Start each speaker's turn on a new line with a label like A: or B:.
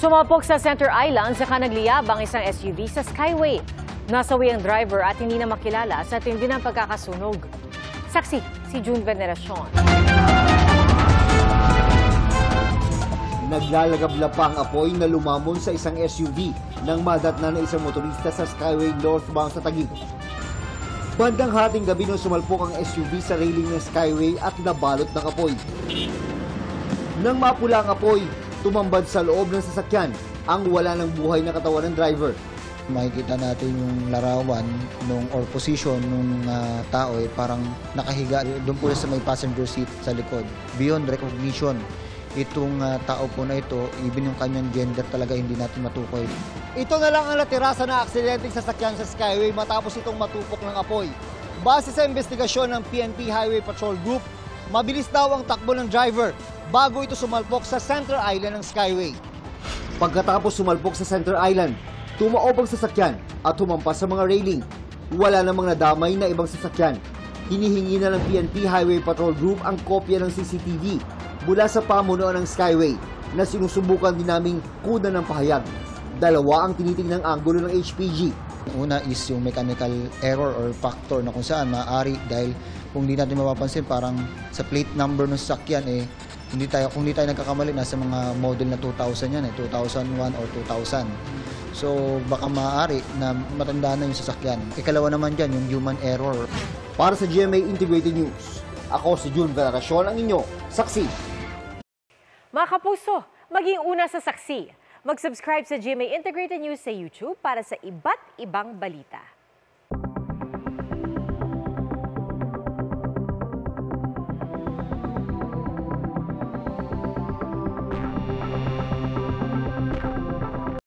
A: Sumapok sa Center Island sa nagliyabang isang SUV sa Skyway. Nasawi ang driver at hindi na makilala sa tindi ng pagkakasunog. Saksi si June Veneracion.
B: Naglalagabla pa ang apoy na lumamon sa isang SUV nang madatna na isang motorista sa Skyway northbound sa Taguig. Bandang hating gabi nung sumalpok ang SUV sa railing ng Skyway at nabalot ng apoy. Nang mapula ang apoy, tumambad sa loob ng sasakyan ang wala ng buhay na katawan ng driver.
C: Makikita natin yung larawan or position ng tao parang nakahiga doon po sa may passenger seat sa likod. Beyond recognition, itong tao po na ito, even yung kanyang gender talaga hindi natin matukoy.
B: Ito na lang ang natira sa na-aksidenteng sasakyan sa Skyway matapos itong matupok ng apoy. Base sa investigasyon ng PNP Highway Patrol Group, mabilis daw ang takbo ng driver bago ito sumalpok sa Center Island ng Skyway. Pagkatapos sumalpok sa Center Island, tumaob ang sasakyan at humampas sa mga railing. Wala namang nadamay na ibang sasakyan. Hinihingi na ng PNP Highway Patrol Group ang kopya ng CCTV mula sa pamunuan ng Skyway na sinusubukan din naming kunan ng pahayag. Dalawa ang tinitingnang anggulo ng HPG.
C: Una is yung mechanical error or factor na kung saan maaari dahil kung di natin mapapansin parang sa plate number ng sasakyan kung hindi tayo nagkakamali nasa mga model na 2000 yan 2001 or 2000. So baka maaari na matandaan na yung sasakyan. Ikalawa naman dyan yung human error.
B: Para sa GMA Integrated News, ako si June Veneracion, ang inyo saksi.
A: Mga kapuso, maging una sa saksi. Mag-subscribe sa GMA Integrated News sa YouTube para sa iba't ibang balita.